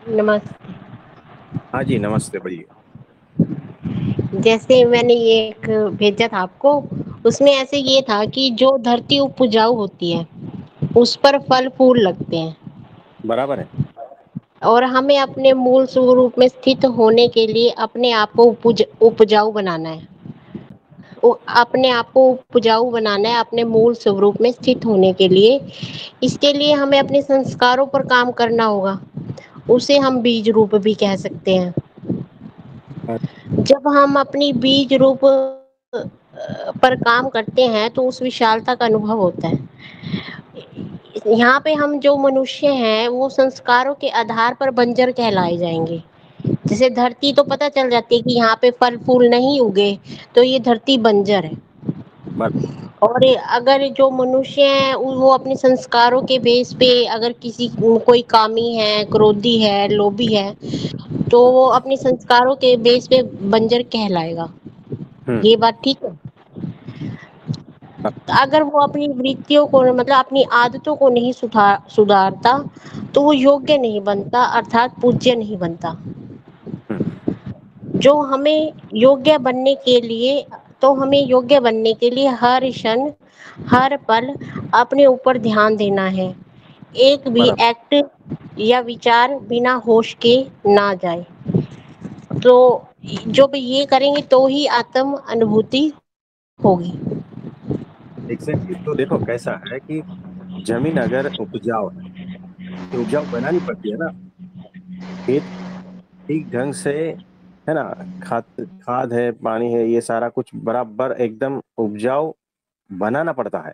नमस्ते। हाँ जी, नमस्ते भैया। जैसे मैंने ये एक भेजा था आपको, उसमें ऐसे ये था कि जो धरती उपजाऊ होती है, उस पर फल-फूल लगते हैं बराबर है। और हमें अपने मूल स्वरूप में स्थित होने के लिए अपने आप को उपजाऊ बनाना है। अपने आप को उपजाऊ बनाना है अपने मूल स्वरूप में स्थित होने के लिए। इसके लिए हमें अपने संस्कारों पर काम करना होगा। उसे हम बीज रूप भी कह सकते हैं। हाँ, जब हम अपनी बीज रूप पर काम करते हैं तो उस विशालता का अनुभव होता है। यहाँ पे हम जो मनुष्य हैं वो संस्कारों के आधार पर बंजर कहलाए जाएंगे। जैसे धरती तो पता चल जाती है कि यहाँ पे फल फूल नहीं उगे, तो ये धरती बंजर है। बर और अगर जो मनुष्य हैं वो अपने संस्कारों के बेस पे अगर किसी कोई कामी है, क्रोधी है, लोभी है, तो वो अपने संस्कारों के बेस पे बंजर कहलाएगा। हुँ, ये बात ठीक है। हाँ, तो अगर वो अपनी वृत्तियों को मतलब अपनी आदतों को नहीं सुधारता, तो वो योग्य नहीं बनता, अर्थात पूज्य नहीं बनता। हुँ, जो हमें योग्य बनने के लिए तो हमें योग्य बनने के लिए हर क्षण, हर पल अपने ऊपर ध्यान देना है। एक भी बराबर। एक्ट या विचार बिना होश के ना जाए। तो जब ये करेंगे तो ही आत्म अनुभूति होगी। एग्ज़ैक्टली। तो देखो कैसा है कि ज़मीन अगर उपजाऊ है, तो उपजाऊ बनानी पड़ती है ना, खेत ठीक ढंग से, है ना? खाद है, पानी है, ये सारा कुछ बराबर एकदम उपजाऊ बनाना पड़ता है।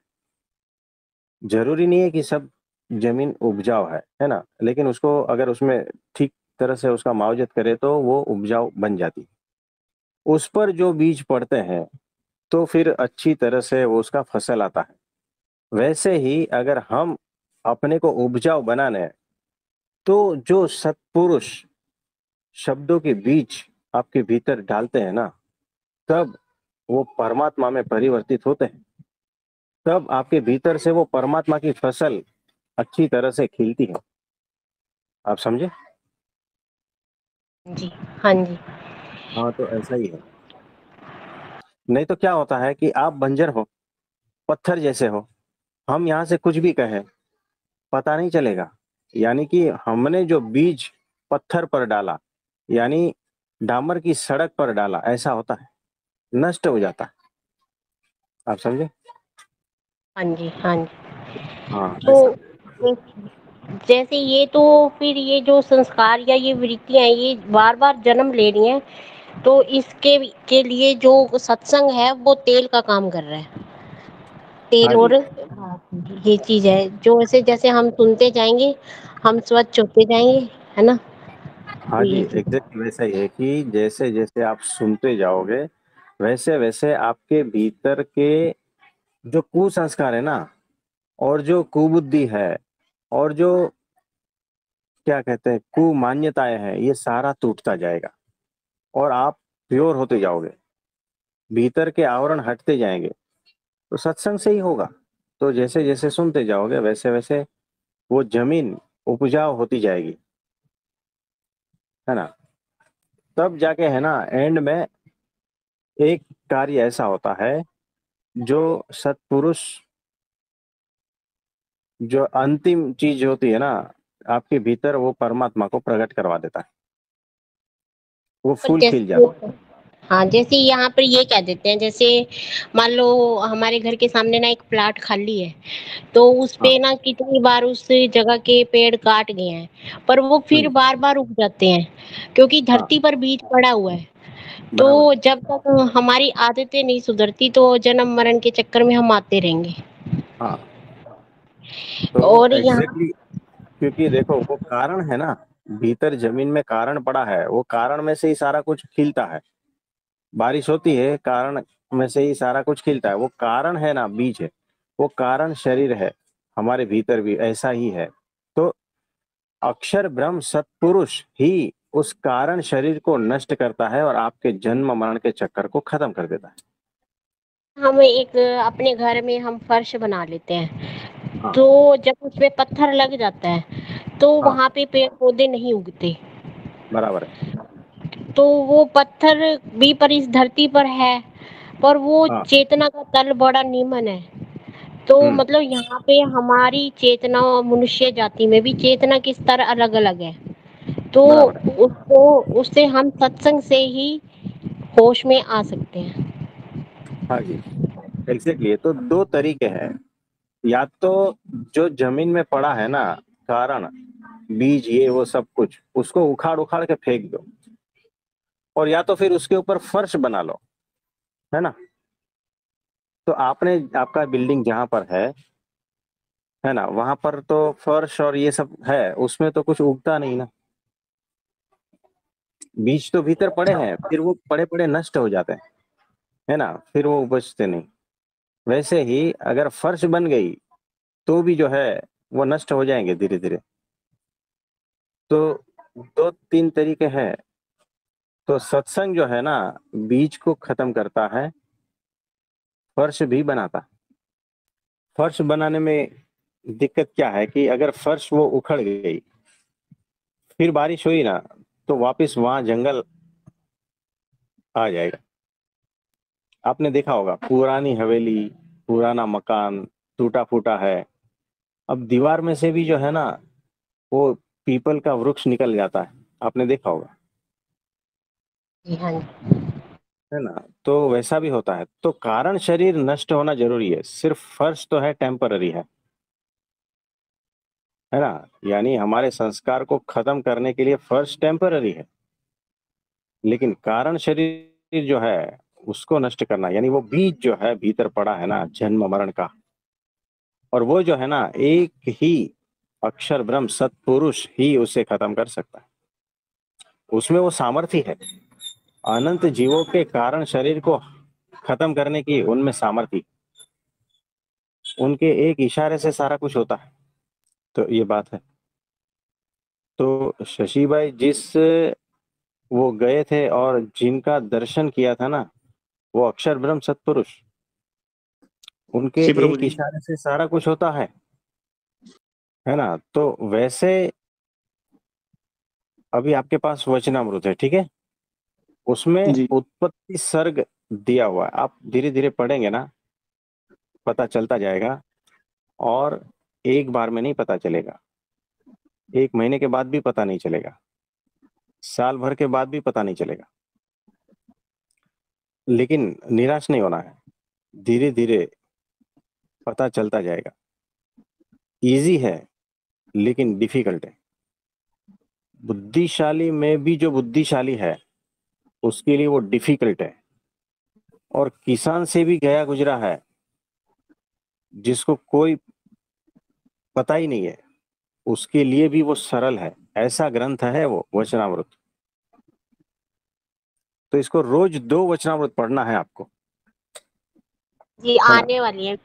ज़रूरी नहीं है कि सब ज़मीन उपजाऊ है ना? लेकिन उसको अगर उसमें ठीक तरह से उसका मावजत करें तो वो उपजाऊ बन जाती है। उस पर जो बीज पड़ते हैं, तो फिर अच्छी तरह से वो उसका फसल आता है। वैसे ही अगर हम अपने को उपजाऊ बनाना है, तो जो सत्पुरुष शब्दों के बीज आपके भीतर डालते हैं ना, तब वो परमात्मा में परिवर्तित होते हैं। तब आपके भीतर से वो परमात्मा की फसल अच्छी तरह से खिलती है। आप समझे? जी, हाँ जी। हाँ, तो ऐसा ही है। नहीं तो क्या होता है कि आप बंजर हो, पत्थर जैसे हो, हम यहाँ से कुछ भी कहें, पता नहीं चलेगा। यानी कि हमने जो बीज पत्थर पर डाला, यानी डामर की सड़क पर डाला, ऐसा होता है, नष्ट हो जाता है। आप समझे? हाँ जी, हाँ जी। हाँ, तो ऐसा। जैसे ये तो फिर ये जो संस्कार या ये वृत्तियाँ हैं ये बार-बार जन्म ले रही हैं, तो इसके के लिए जो सत्संग है वो तेल का काम कर रहा है। तेल हाँ जी। और ये चीज़ है जो ऐसे जैसे हम सुनते जाएँगे, हम स्वच्छ होते जाएँगे, है ना? तो हाँ जी, ये चीज़ एग्ज़ैक्टली वैसा ही है कि जैसे-जैसे आप सुनते जाओगे, वैसे-वैसे आपके भीतर के जो कुसंस्कार है ना, और जो कुबुद्धि है, और जो क्या कहते हैं, कुमान्यताएँ हैं, ये सारा टूटता जाएगा और आप प्योर होते जाओगे। भीतर के आवरण हटते जाएँगे, तो सत्संग से ही होगा। तो जैसे-जैसे सुनते जाओगे, वैसे-वैसे वो ज़मीन उपजाऊ होती जाएगी, है ना? तब जाके है ना एंड में एक कार्य ऐसा होता है, जो सत्पुरुष जो अंतिम चीज़ होती है ना, आपके भीतर वो परमात्मा को प्रकट करवा देता है। वो पर फूल खिल जैसे जाता है। हाँ, जैसे यहाँ पर ये कह देते हैं जैसे मान लो हमारे घर के सामने ना एक प्लाट खाली है, तो उस हाँ, पे ना कितनी बार उस जगह के पेड़ काट गए हैं, पर वो फिर हुँ, बार-बार उग जाते हैं, क्योंकि हाँ, धरती पर बीज पड़ा हुआ है। बराबर। तो जब तक हमारी आदतें नहीं सुधरती तो जन्म-मरण के चक्कर में हम आते रहेंगे। हाँ, तो और यहाँ एग्ज़ैक्टली, क्योंकि देखो वो कारण है ना, भीतर ज़मीन में कारण पड़ा है, वो कारण में से ही सारा कुछ खिलता है। बारिश होती है, कारण में से ही सारा कुछ खिलता है। वो कारण है ना, बीज है, वो कारण शरीर है, हमारे भीतर भी ऐसा ही है। तो अक्षर ब्रह्म सत्पुरुष ही उस कारण शरीर को नष्ट करता है और आपके जन्म मरण के चक्कर को खत्म कर देता है। हम एक अपने घर में हम फर्श बना लेते हैं, हाँ, तो जब उसमें पत्थर लग जाता है तो हाँ, वहाँ पे पेड़ पौधे नहीं उगते। बराबर है। तो वो पत्थर भी पर इस धरती पर है, पर वो हाँ। चेतना का तल बड़ा नीमन है। तो हम्म। मतलब यहाँ पे हमारी चेतना और मनुष्य जाति में भी चेतना के स्तर अलग अलग है। तो बराबर है। उसको उससे हम सत्संग से ही होश में आ सकते हैं। हाँ जी, एग्जैक्टली। तो दो तरीके हैं, या तो जो जमीन में पड़ा है ना कारण, बीज ये वो सब कुछ, उसको उखाड़ उखाड़ के फेंक दो, और या तो फिर उसके ऊपर फर्श बना लो, है ना। तो आपने, आपका बिल्डिंग जहां पर है ना, वहां पर तो फर्श और ये सब है, उसमें तो कुछ उगता नहीं ना। बीज तो भीतर पड़े हैं, फिर वो पड़े पड़े नष्ट हो जाते हैं, है ना, फिर वो उपजते नहीं। वैसे ही अगर फर्श बन गई तो भी जो है वो नष्ट हो जाएंगे धीरे धीरे। तो दो तीन तरीके हैं। तो सत्संग जो है ना, बीज को खत्म करता है, फर्श भी बनाता है। फर्श बनाने में दिक्कत क्या है कि अगर फर्श वो उखड़ गई, फिर बारिश हुई ना, तो वापस वहां जंगल आ जाएगा। आपने देखा होगा, पुरानी हवेली, पुराना मकान टूटा फूटा है, अब दीवार में से भी जो है ना, वो पीपल का वृक्ष निकल जाता है, आपने देखा होगा, जी हाँ जी। है ना। तो वैसा भी होता है। तो कारण शरीर नष्ट होना जरूरी है, सिर्फ फर्श तो है टेम्पररी है ना। यानी हमारे संस्कार को खत्म करने के लिए फर्श टेम्पररी है, लेकिन कारण शरीर जो है उसको नष्ट करना, यानी वो बीज जो है भीतर पड़ा है ना जन्म मरण का, और वो जो है ना एक ही अक्षर ब्रह्म सत्पुरुष ही उसे खत्म कर सकता है। उसमें वो सामर्थ्य है, अनंत जीवों के कारण शरीर को खत्म करने की उनमें सामर्थ्य, उनके एक इशारे से सारा कुछ होता है। तो ये बात है। तो शशि भाई जिस वो गए थे और जिनका दर्शन किया था ना, वो अक्षर ब्रह्म सत्पुरुष, उनके जी प्रभु एक जी। इशारे से सारा कुछ होता है ना। तो वैसे अभी आपके पास वचनामृत है, ठीक है, उसमें जी उत्पत्ति सर्ग दिया हुआ है, आप धीरे धीरे पढ़ेंगे ना, पता चलता जाएगा। और एक बार में नहीं पता चलेगा, एक महीने के बाद भी पता नहीं चलेगा, साल भर के बाद भी पता नहीं चलेगा, लेकिन निराश नहीं होना है, धीरे धीरे पता चलता जाएगा। इजी है लेकिन डिफिकल्ट है। बुद्धिशाली में भी जो बुद्धिशाली है उसके लिए वो डिफिकल्ट है, और किसान से भी गया गुजरा है जिसको कोई पता ही नहीं है, उसके लिए भी वो सरल है। ऐसा ग्रंथ है वो वचनामृत। तो इसको रोज दो वचनामृत पढ़ना है आपको, जी है ना। आने वाली है।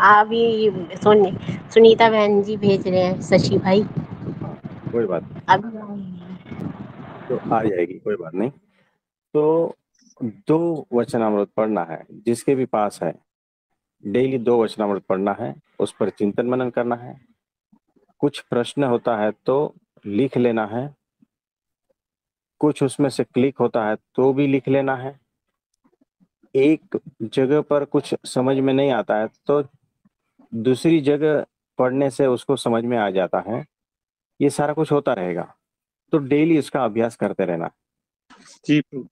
अभी सुनीता बहन जी भेज रहे हैं, शशि भाई हाँ, कोई बात नहीं, अभी आएंगे। तो आ जाएगी, कोई बात नहीं। तो दो वचनामृत पढ़ना है जिसके भी पास है, डेली दो वचनामृत पढ़ना है, उस पर चिंतन मनन करना है। कुछ प्रश्न होता है तो लिख लेना है, कुछ उसमें से क्लिक होता है तो भी लिख लेना है। एक जगह पर कुछ समझ में नहीं आता है तो दूसरी जगह पढ़ने से उसको समझ में आ जाता है। ये सारा कुछ होता रहेगा, तो डेली इसका अभ्यास करते रहना, जी प्रभु।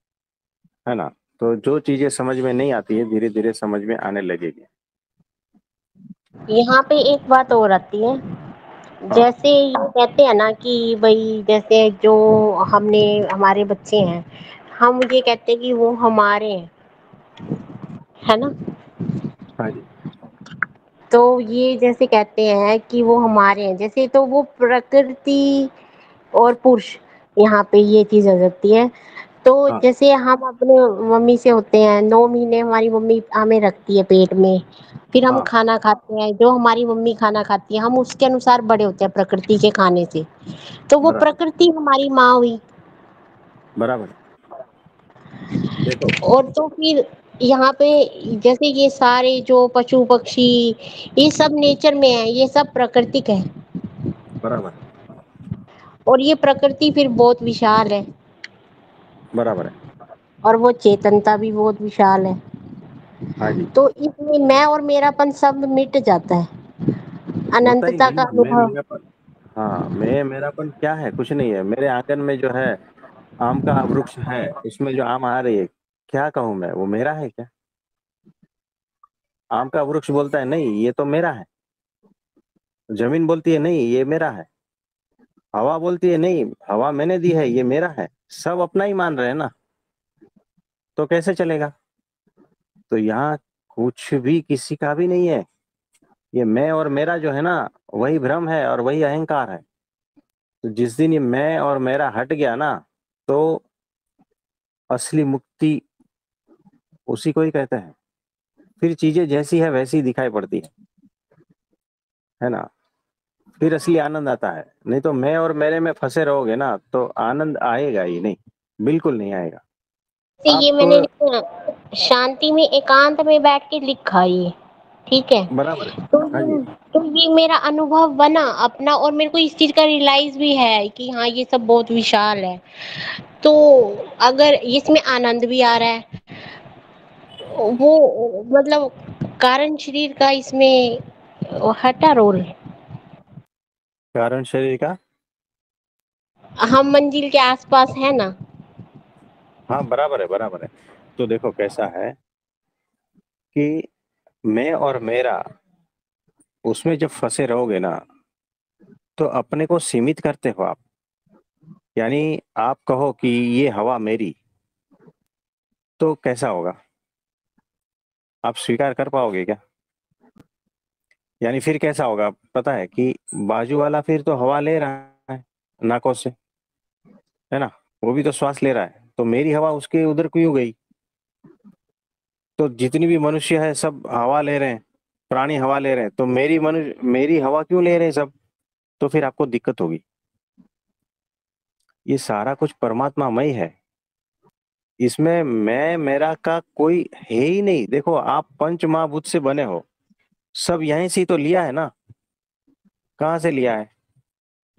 है ना। तो जो चीजें समझ में नहीं आती है धीरे धीरे समझ में आने लगेगी। यहाँ पे एक बात और आती है, हाँ। जैसे ये कहते हैं ना कि भाई जैसे जो हमने हमारे बच्चे हैं, हम ये कहते हैं कि वो हमारे हैं, है ना। हाँ जी। तो ये जैसे कहते हैं कि वो हमारे हैं, जैसे तो वो प्रकृति और पुरुष, यहाँ पे ये चीज आ जाती है। तो हाँ। जैसे हम अपने मम्मी से होते हैं, 9 महीने हमारी मम्मी हमें रखती है पेट में, फिर हम हाँ, खाना खाते हैं, जो हमारी मम्मी खाना खाती है हम उसके अनुसार बड़े होते हैं प्रकृति के खाने से। तो वो बराबर। प्रकृति हमारी माँ हुई। बराबर। देखो। और तो फिर यहाँ पे जैसे ये सारे जो पशु पक्षी, ये सब नेचर में है, ये सब प्राकृतिक है। बराबर। और ये प्रकृति फिर बहुत विशाल है, बराबर है। और वो चेतनता भी बहुत विशाल है। हाँ जी। तो इसमें मैं और मेरापन सब मिट जाता है, होता ही अनंतता नहीं का ना, मैं अनुभव। मेरापन। हाँ, मैं मेरापन क्या है? कुछ नहीं है। मेरे आंगन में जो है आम का वृक्ष है, उसमें जो आम आ रही है, क्या कहूँ मैं, वो मेरा है क्या? आम का वृक्ष बोलता है नहीं ये तो मेरा है। जमीन बोलती है नहीं ये मेरा है। हवा बोलती है नहीं हवा मैंने दी है, ये मेरा है। सब अपना ही मान रहे हैं ना, तो कैसे चलेगा? तो यहाँ कुछ भी किसी का भी नहीं है। ये मैं और मेरा जो है ना, वही भ्रम है और वही अहंकार है। तो जिस दिन ये मैं और मेरा हट गया ना, तो असली मुक्ति उसी को ही कहते हैं। फिर चीजें जैसी है वैसी दिखाई पड़ती है ना? फिर असली आनंद आता है। नहीं तो मैं और मेरे में फंसे रहोगे ना, तो आनंद आएगा ही नहीं, बिल्कुल नहीं आएगा। तो ये आप मैंने लिखा, शांति में एकांत में बैठ के लिखा ये, ठीक है। बराबर है। तो हाँ जी। ये मेरा अनुभव बना अपना, और मेरे को इस चीज का रियलाइज भी है कि हाँ ये सब बहुत विशाल है। तो अगर इसमें आनंद भी आ रहा है, वो मतलब कारण शरीर का इसमें हटा रोल, कारण शरीर का। हम मंजिल के आसपास है ना। हाँ बराबर है, बराबर है। तो देखो कैसा है कि मैं और मेरा, उसमें जब फंसे रहोगे ना, तो अपने को सीमित करते हो आप। यानी आप कहो कि ये हवा मेरी, तो कैसा होगा? आप स्वीकार कर पाओगे क्या? यानी फिर कैसा होगा पता है कि बाजू वाला फिर तो हवा ले रहा है नाकों से, है ना? वो भी तो श्वास ले रहा है, तो मेरी हवा उसके उधर क्यों गई? तो जितनी भी मनुष्य है सब हवा ले रहे हैं, प्राणी हवा ले रहे हैं, तो मेरी हवा क्यों ले रहे हैं सब? तो फिर आपको दिक्कत होगी। ये सारा कुछ परमात्मामय है। इसमें मैं मेरा का कोई है ही नहीं। देखो आप पंच महाभूत से बने हो, सब यहीं से ही तो लिया है ना। कहाँ से लिया है?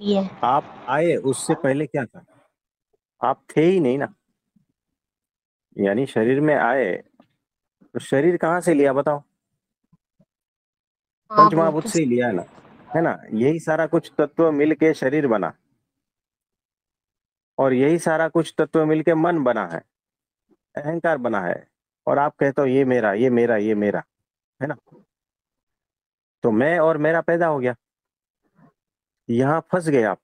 ये आप आए उससे पहले क्या था? आप थे ही नहीं ना। यानी शरीर में आए, तो शरीर कहाँ से लिया बताओ? हाँ पंच वो महाभूत तो से ही लिया है ना? यही सारा कुछ तत्व मिल के शरीर बना, और यही सारा कुछ तत्व मिल के मन बना है, अहंकार बना है। और आप कहते हो ये मेरा ये मेरा ये मेरा, है ना? तो मैं और मेरा पैदा हो गया, यहाँ फंस गए आप।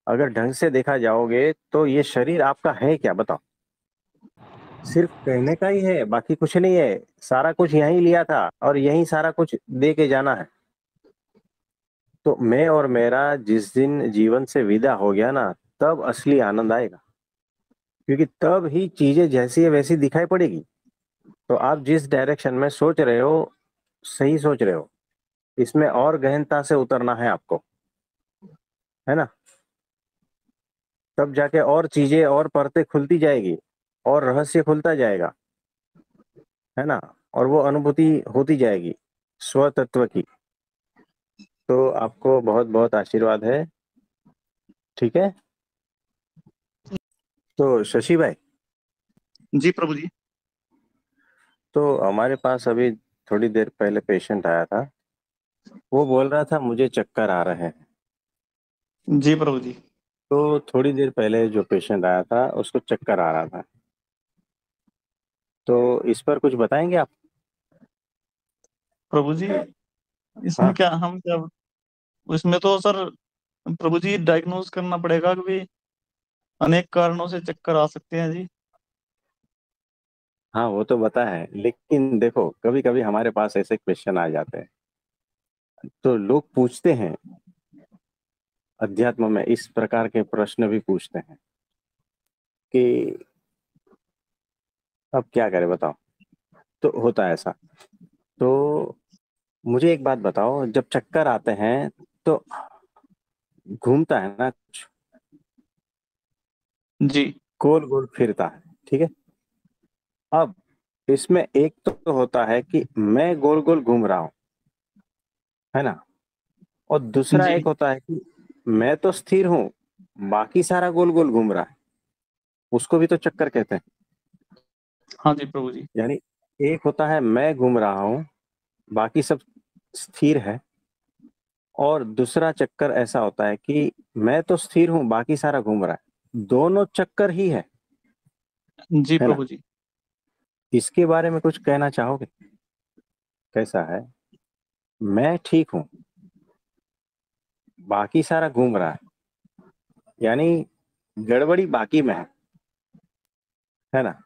अगर ढंग से देखा जाओगे तो ये शरीर आपका है क्या बताओ? सिर्फ कहने का ही है, बाकी कुछ नहीं है। सारा कुछ यहीं लिया था और यहीं सारा कुछ दे के जाना है। तो मैं और मेरा जिस दिन जीवन से विदा हो गया ना, तब असली आनंद आएगा। क्योंकि तब ही चीजें जैसी है वैसी दिखाई पड़ेगी। तो आप जिस डायरेक्शन में सोच रहे हो, सही सोच रहे हो। इसमें और गहनता से उतरना है आपको, है ना? तब जाके और चीजें और परतें खुलती जाएगी, और रहस्य खुलता जाएगा, है ना? और वो अनुभूति होती जाएगी स्व तत्व की। तो आपको बहुत बहुत आशीर्वाद है। ठीक है। तो शशि भाई, जी प्रभु जी। तो हमारे पास अभी थोड़ी देर पहले पेशेंट आया था। वो बोल रहा था मुझे चक्कर आ रहे हैं। जी प्रभु जी। तो थोड़ी देर पहले जो पेशेंट आया था उसको चक्कर आ रहा था। तो इस पर कुछ बताएंगे आप? प्रभु जी, इसमें हाँ। क्या हम क्या, इसमें तो सर प्रभु जी डायग्नोज करना पड़ेगा कि भी अनेक कारणों से चक्कर आ सकते हैं जी। हाँ वो तो बता है, लेकिन देखो कभी कभी हमारे पास ऐसे क्वेश्चन आ जाते हैं, तो लोग पूछते हैं, अध्यात्म में इस प्रकार के प्रश्न भी पूछते हैं कि अब क्या करें बताओ। तो होता है ऐसा। तो मुझे एक बात बताओ, जब चक्कर आते हैं तो घूमता है ना कुछ, जी। गोल गोल फिरता है, ठीक है? अब इसमें एक तो होता है कि मैं गोल गोल घूम रहा हूं, है ना? और दूसरा जी। एक होता है कि मैं तो स्थिर हूं, बाकी सारा गोल गोल घूम रहा है, उसको भी तो चक्कर कहते हैं। हाँ जी प्रभु जी। यानी एक होता है मैं घूम रहा हूं, बाकी सब स्थिर है, और दूसरा चक्कर ऐसा होता है कि मैं तो स्थिर हूं, बाकी सारा घूम रहा है। दोनों चक्कर ही है जी है ना? प्रभु जी। इसके बारे में कुछ कहना चाहोगे? कैसा है? मैं ठीक हूं, बाकी सारा घूम रहा है, यानी गड़बड़ी बाकी में है ना?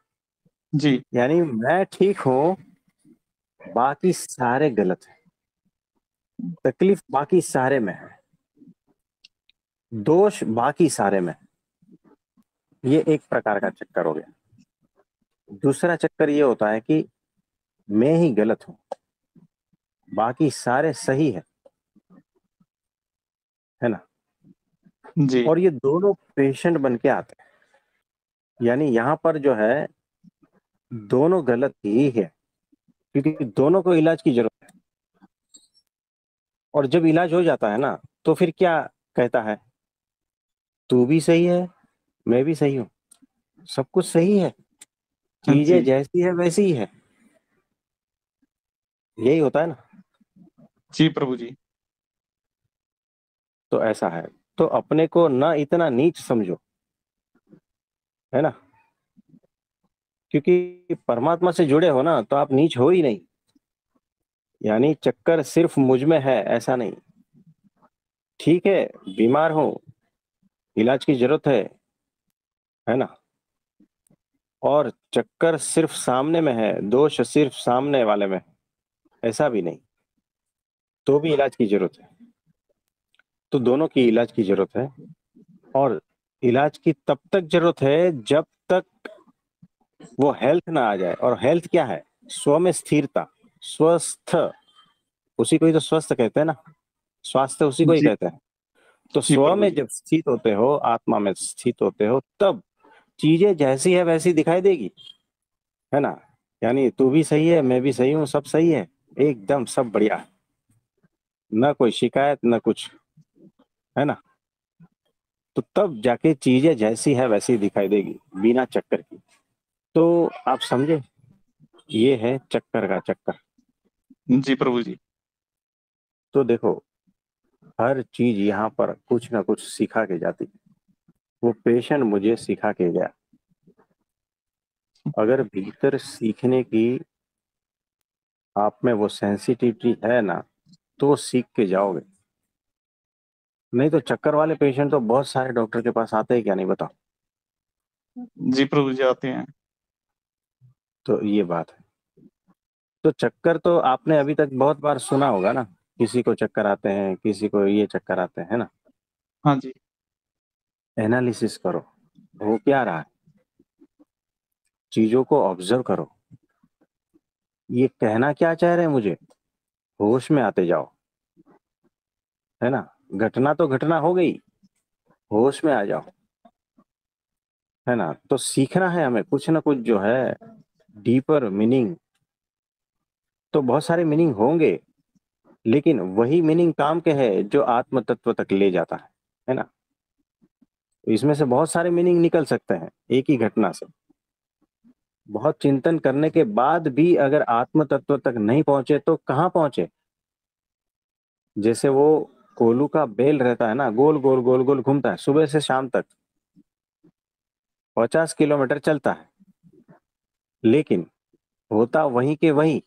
जी। यानी मैं ठीक हूं, बाकी सारे गलत हैं, तकलीफ बाकी सारे में है, दोष बाकी सारे में है। ये एक प्रकार का चक्कर हो गया। दूसरा चक्कर ये होता है कि मैं ही गलत हूं, बाकी सारे सही है ना? जी। और ये दोनों पेशेंट बन के आते हैं, यानी यहां पर जो है दोनों गलत ही है, क्योंकि दोनों को इलाज की जरूरत है। और जब इलाज हो जाता है ना, तो फिर क्या कहता है? तू भी सही है, मैं भी सही हूं, सब कुछ सही है, चीजें जी। जैसी है वैसी ही है। यही होता है ना? जी प्रभु जी। तो ऐसा है, तो अपने को ना इतना नीच समझो, है ना? क्योंकि परमात्मा से जुड़े हो ना, तो आप नीच हो ही नहीं। यानी चक्कर सिर्फ मुझ में है ऐसा नहीं। ठीक है, बीमार हो, इलाज की जरूरत है ना? और चक्कर सिर्फ सामने में है, दोष सिर्फ सामने वाले में है, ऐसा भी नहीं, तो भी इलाज की जरूरत है। तो दोनों की इलाज की जरूरत है। और इलाज की तब तक जरूरत है जब तक वो हेल्थ ना आ जाए। और हेल्थ क्या है? स्व में स्थिरता, स्वस्थ, उसी को ही तो स्वस्थ कहते हैं ना, स्वास्थ्य उसी को ही जी। कहते हैं। तो जी स्व प्रभु में जी। जब स्थित होते हो, आत्मा में स्थित होते हो, तब चीजें जैसी है वैसी दिखाई देगी, है ना? यानी तू भी सही है, मैं भी सही हूँ, सब सही है, एकदम सब बढ़िया है, ना कोई शिकायत ना कुछ, है ना? तो तब जाके चीजें जैसी है वैसी दिखाई देगी, बिना चक्कर की। तो आप समझे, ये है चक्कर का चक्कर। जी प्रभु जी। तो देखो, हर चीज यहाँ पर कुछ ना कुछ सिखा के जाती है। वो पेशेंट मुझे सिखा के गया। अगर भीतर सीखने की आप में वो सेंसिटिविटी है ना, तो वो सीख के जाओगे। नहीं तो चक्कर वाले पेशेंट तो बहुत सारे डॉक्टर के पास आते हैं, क्या नहीं बताओ? जी प्रभु जी आते हैं। तो ये बात है। तो चक्कर तो आपने अभी तक बहुत बार सुना होगा ना, किसी को चक्कर आते हैं, किसी को ये चक्कर आते हैं, है ना? हाँ जी। एनालिसिस करो, हो क्या रहा है, चीजों को ऑब्जर्व करो, ये कहना क्या चाह रहे हैं मुझे, होश में आते जाओ, है ना? घटना तो घटना हो गई, होश में आ जाओ, है ना? तो सीखना है हमें कुछ ना कुछ जो है, डीपर मीनिंग। तो बहुत सारे मीनिंग होंगे, लेकिन वही मीनिंग काम के है जो आत्म तत्व तक ले जाता है ना? तो इसमें से बहुत सारे मीनिंग निकल सकते हैं एक ही घटना से। बहुत चिंतन करने के बाद भी अगर आत्म तत्व तक नहीं पहुंचे तो कहाँ पहुंचे? जैसे वो कोलू का बेल रहता है ना, गोल गोल गोल गोल घूमता है, सुबह से शाम तक 50 किलोमीटर चलता है, लेकिन होता वहीं के वहीं।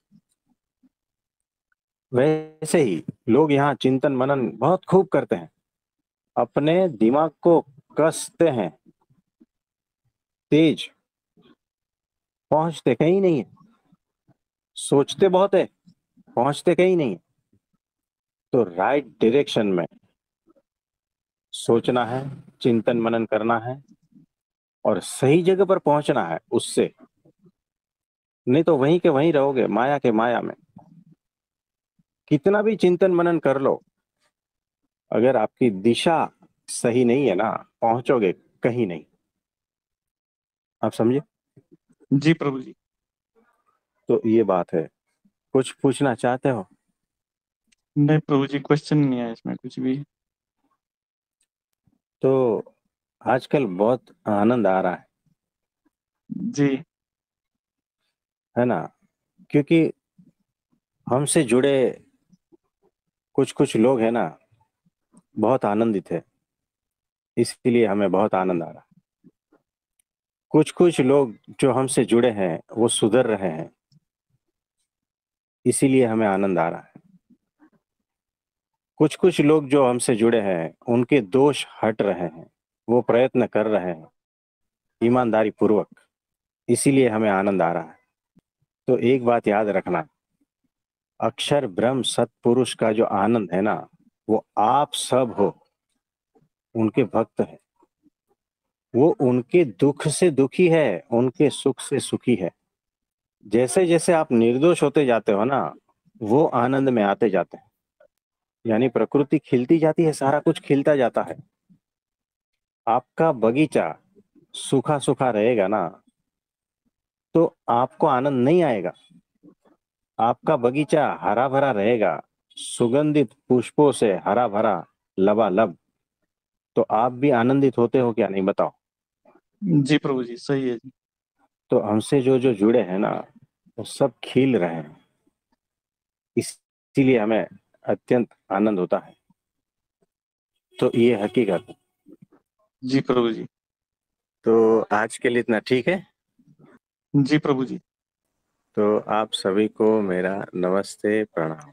वैसे ही लोग यहाँ चिंतन मनन बहुत खूब करते हैं, अपने दिमाग को कसते हैं तेज, पहुंचते कहीं नहीं है। सोचते बहुत है, पहुंचते कहीं नहीं है। तो राइट डायरेक्शन में सोचना है, चिंतन मनन करना है, और सही जगह पर पहुंचना है उससे। नहीं तो वहीं के वहीं रहोगे, माया के माया में। कितना भी चिंतन मनन कर लो, अगर आपकी दिशा सही नहीं है ना, पहुंचोगे कहीं नहीं। आप समझे? जी प्रभु जी। तो ये बात है। कुछ पूछना चाहते हो? नहीं प्रभु जी, क्वेश्चन नहीं है इसमें कुछ भी। तो आजकल बहुत आनंद आ रहा है जी। है ना, क्योंकि हमसे जुड़े कुछ कुछ लोग हैं ना, बहुत आनंदित है, इसलिए हमें बहुत आनंद आ रहा है। कुछ कुछ लोग जो हमसे जुड़े हैं वो सुधर रहे हैं, इसीलिए हमें आनंद आ रहा है। कुछ कुछ लोग जो हमसे जुड़े हैं उनके दोष हट रहे हैं, वो प्रयत्न कर रहे हैं ईमानदारी पूर्वक, इसीलिए हमें आनंद आ रहा है। तो एक बात याद रखना, अक्षर ब्रह्म सत्पुरुष का जो आनंद है ना, वो आप सब हो, उनके भक्त हैं। वो उनके दुख से दुखी है, उनके सुख से सुखी है। जैसे जैसे आप निर्दोष होते जाते हो ना, वो आनंद में आते जाते हैं। यानी प्रकृति खिलती जाती है, सारा कुछ खिलता जाता है। आपका बगीचा सूखा सूखा रहेगा ना, तो आपको आनंद नहीं आएगा। आपका बगीचा हरा भरा रहेगा, सुगंधित पुष्पों से हरा भरा, लबालब, तो आप भी आनंदित होते हो क्या, नहीं बताओ। जी प्रभु जी, सही है जी। तो हमसे जो जो जुड़े हैं ना, वो सब खिल रहे हैं, इसीलिए हमें अत्यंत आनंद होता है। तो ये हकीकत। जी प्रभु जी। तो आज के लिए इतना ठीक है। जी प्रभु जी। तो आप सभी को मेरा नमस्ते, प्रणाम।